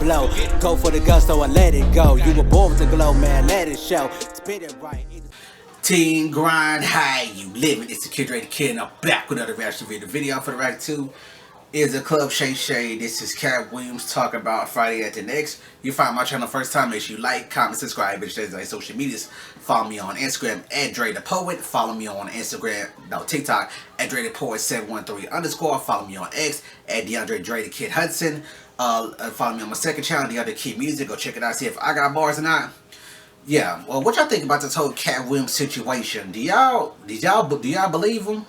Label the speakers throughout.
Speaker 1: blow. Go for the gusto and let it go. You were born with the glow, man, let it show. Spit it right. Team grind, how you living? It's the Kid Dreythekid, and I'm back with another reaction video. The video for the right two is a club Shay. This is Katt Willams talking about Friday at the Next. You find my channel first time, make sure you like, comment, subscribe, and share on social medias. Follow me on Instagram at dreythepoet. Follow me on TikTok at dreythepoet713_. Follow me on X at DeundreHudson. Follow me on my second channel, Deundre Kid Music. Go check it out, see if I got bars or not. Yeah, well, what y'all think about this whole Katt Willams situation? Do y'all believe him?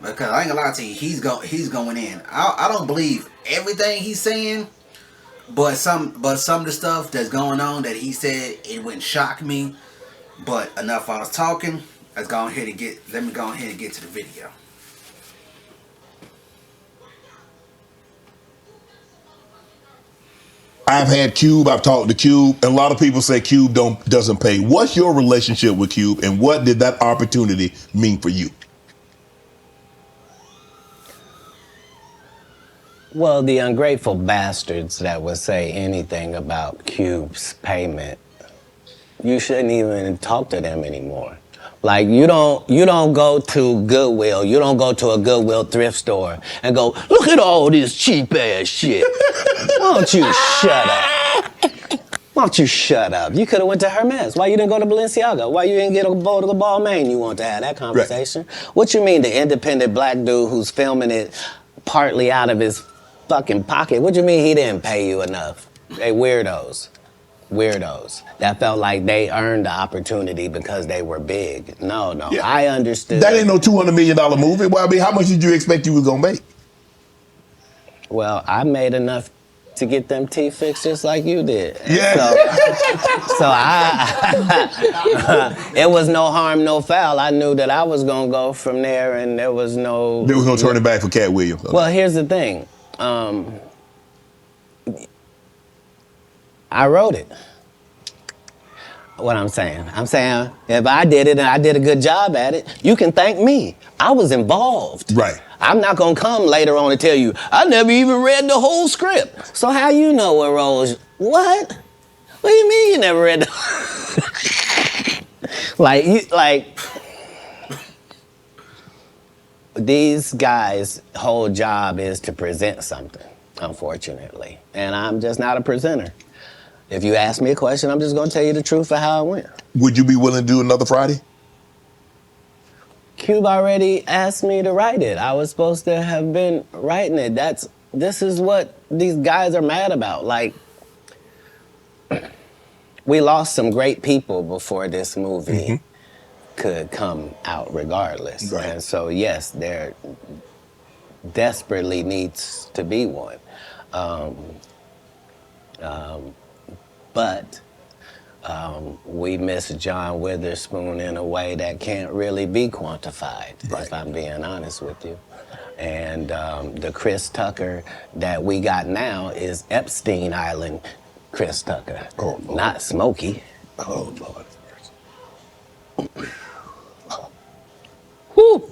Speaker 1: Because I ain't gonna lie to you, he's going in. I don't believe everything he's saying, but some of the stuff that's going on that he said, it wouldn't shock me. But enough I was talking. Let me go ahead and get to the video.
Speaker 2: I've had Cube, I've talked to Cube, and a lot of people say Cube doesn't pay. What's your relationship with Cube, and what did that opportunity mean for you?
Speaker 3: Well, the ungrateful bastards that would say anything about Cube's payment, you shouldn't even talk to them anymore. Like, you don't go to Goodwill, you don't go to a Goodwill thrift store and go, look at all this cheap ass shit. Why don't you shut up? Why don't you shut up? You could have went to Hermes. Why you didn't go to Balenciaga? Why you didn't get a bowl of the Balmain? You want to have that conversation? Right. What you mean, the independent black dude who's filming it partly out of his fucking pocket? What you mean he didn't pay you enough? They weirdos. Weirdos that felt like they earned the opportunity because they were big. No, yeah. I understood.
Speaker 2: That ain't no $200 million movie. Well, I mean, how much did you expect you was gonna make?
Speaker 3: Well, I made enough to get them teeth fixed just like you did.
Speaker 2: Yeah.
Speaker 3: So it was no harm, no foul. I knew that I was gonna go from there, and there was no
Speaker 2: turning back for Katt Willams.
Speaker 3: Well, here's the thing. I wrote it. What I'm saying if I did it and I did a good job at it, you can thank me. I was involved.
Speaker 2: Right.
Speaker 3: I'm not gonna come later on and tell you, I never even read the whole script. So how you know what roles? What? What do you mean you never read the like these guys' whole job is to present something, unfortunately. And I'm just not a presenter. If you ask me a question, I'm just gonna tell you the truth of how it went.
Speaker 2: Would you be willing to do another Friday?
Speaker 3: Cube already asked me to write it. I was supposed to have been writing it. This is what these guys are mad about. Like, we lost some great people before this movie could come out regardless.
Speaker 2: Right.
Speaker 3: And so, yes, there desperately needs to be one. But we miss John Witherspoon in a way that can't really be quantified, if I'm being honest with you. And the Chris Tucker that we got now is Epstein Island Chris Tucker, not Smokey.
Speaker 2: Oh, Lord.
Speaker 3: Whew.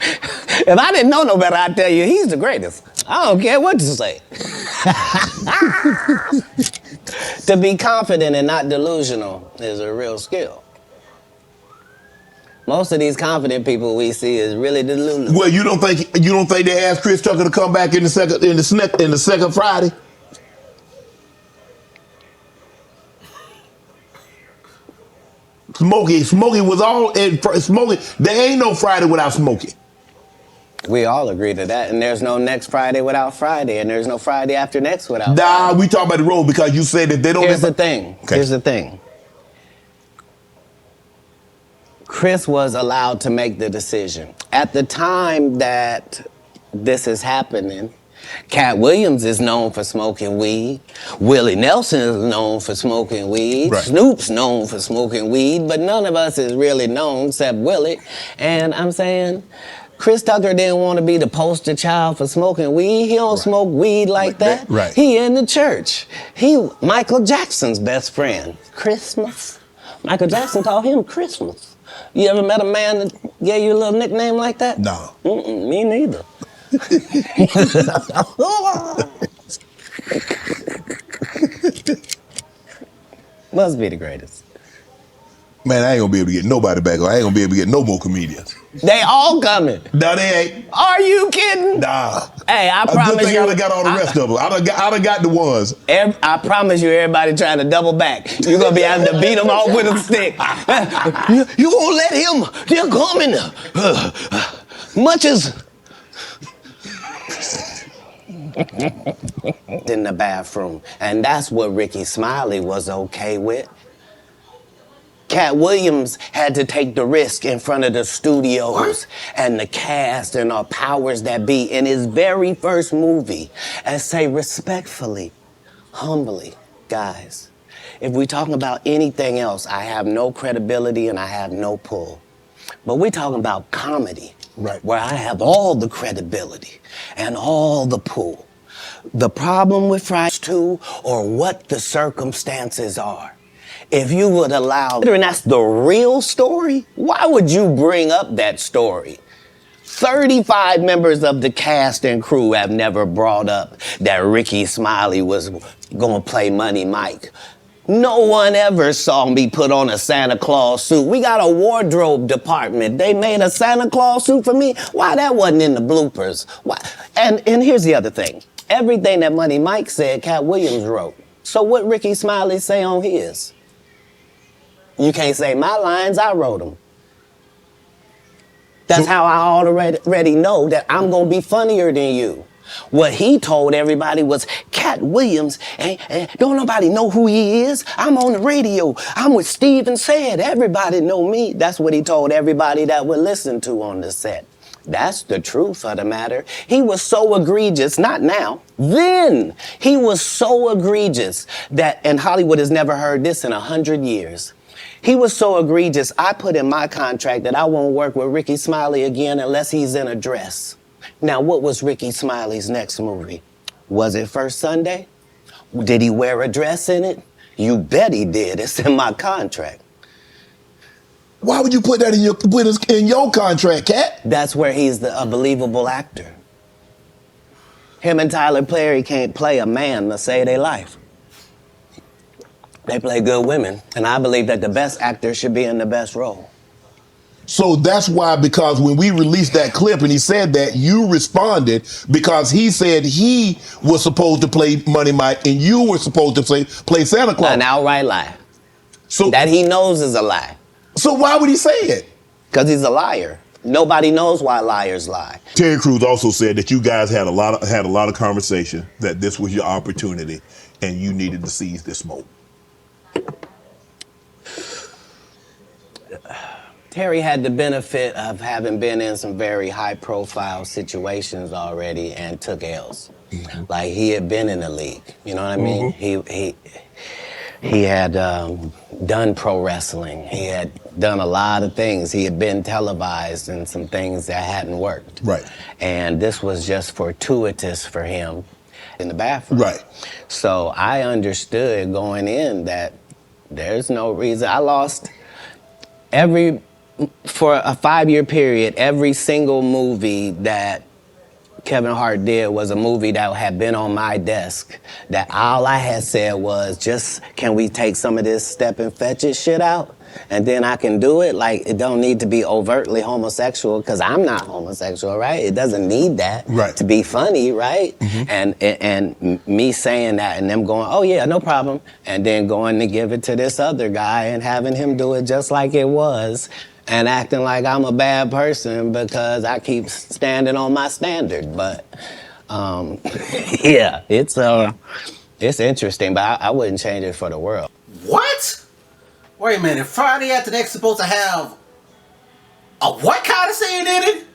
Speaker 3: If I didn't know no better, I'd tell you he's the greatest. I don't care what you say. To be confident and not delusional is a real skill. Most of these confident people we see is really delusional.
Speaker 2: Well, you don't think they asked Chris Tucker to come back in the second Friday? Smokey was all in Smokey. There ain't no Friday without Smokey.
Speaker 3: We all agree to that, and there's no next Friday without Friday, and there's no Friday after next without
Speaker 2: Friday. We talk about the road because you said that they don't.
Speaker 3: Here's the thing. Okay. Here's the thing. Chris was allowed to make the decision. At the time that this is happening, Katt Willams is known for smoking weed. Willie Nelson is known for smoking weed. Right. Snoop's known for smoking weed, but none of us is really known except Willie. And I'm saying, Chris Tucker didn't want to be the poster child for smoking weed. He don't smoke weed like that.
Speaker 2: Right.
Speaker 3: He in the church. He Michael Jackson's best friend. Christmas. Michael Jackson called him Christmas. You ever met a man that gave you a little nickname like that?
Speaker 2: No.
Speaker 3: Me neither. Must be the greatest.
Speaker 2: Man, I ain't gonna be able to get nobody back. I ain't gonna be able to get no more comedians.
Speaker 3: They all coming.
Speaker 2: No, they ain't.
Speaker 3: Are you kidding?
Speaker 2: Nah.
Speaker 3: Hey, I
Speaker 2: A good
Speaker 3: promise
Speaker 2: thing
Speaker 3: you.
Speaker 2: I done got all the rest of them. I done got the ones.
Speaker 3: I promise you, everybody trying to double back. You're gonna be having to beat them off with a stick. You won't let him. They're coming. Much as in the bathroom, and that's what Ricky Smiley was okay with. Katt Williams had to take the risk in front of the studios and the cast and our powers that be in his very first movie and say respectfully, humbly, guys, if we talking about anything else, I have no credibility and I have no pull. But we're talking about comedy,
Speaker 2: right,
Speaker 3: where I have all the credibility and all the pull. The problem with Fridays 2 or what the circumstances are. If you would allow, and that's the real story, why would you bring up that story? 35 members of the cast and crew have never brought up that Ricky Smiley was gonna play Money Mike. No one ever saw me put on a Santa Claus suit. We got a wardrobe department. They made a Santa Claus suit for me. Why that wasn't in the bloopers? Why? And here's the other thing. Everything that Money Mike said, Katt Williams wrote. So what Ricky Smiley say on his? You can't say my lines, I wrote them. That's how I already know that I'm gonna be funnier than you. What he told everybody was, Katt Williams, don't nobody know who he is. I'm on the radio. I'm with Steven Said. Everybody know me. That's what he told everybody that would listen to on the set. That's the truth of the matter. He was so egregious, not now, then. He was so egregious that, and Hollywood has never heard this in 100 years. He was so egregious, I put in my contract that I won't work with Ricky Smiley again unless he's in a dress. Now, what was Ricky Smiley's next movie? Was it First Sunday? Did he wear a dress in it? You bet he did. It's in my contract.
Speaker 2: Why would you put that in your contract, Katt?
Speaker 3: That's where he's a believable actor. Him and Tyler Perry can't play a man to save their life. They play good women, and I believe that the best actor should be in the best role.
Speaker 2: So that's why, because when we released that clip and he said that, you responded because he said he was supposed to play Money Mike and you were supposed to play Santa Claus.
Speaker 3: An outright lie.
Speaker 2: So
Speaker 3: that he knows is a lie.
Speaker 2: So why would he say it?
Speaker 3: Because he's a liar. Nobody knows why liars lie.
Speaker 2: Terry Crews also said that you guys had a lot of conversation, that this was your opportunity and you needed to seize this moment.
Speaker 3: Terry had the benefit of having been in some very high-profile situations already and took L's. Mm-hmm. Like, he had been in the league, you know what I mean? Mm-hmm. He had done pro wrestling. He had done a lot of things. He had been televised in some things that hadn't worked.
Speaker 2: Right.
Speaker 3: And this was just fortuitous for him in the bathroom.
Speaker 2: Right.
Speaker 3: So I understood going in that there's no reason. I lost for a 5-year period, every single movie that Kevin Hart did was a movie that had been on my desk, that all I had said was, just, can we take some of this step and fetch it shit out? And then I can do it. Like, it don't need to be overtly homosexual, because I'm not homosexual, right? It doesn't need that to be funny, right? Mm-hmm. And me saying that and them going, oh yeah, no problem, and then going to give it to this other guy and having him do it just like it was, and acting like I'm a bad person because I keep standing on my standard. But yeah, it's interesting, but I wouldn't change it for the world.
Speaker 1: What? Wait a minute, Friday After Next supposed to have a what kind of scene in it?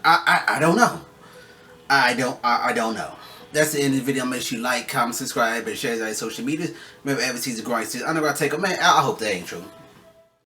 Speaker 1: I don't know. I don't know. That's the end of the video. Make sure you like, comment, subscribe, and share it on social media. Remember, every season growing season. I'm not gonna take a man. I hope that ain't true.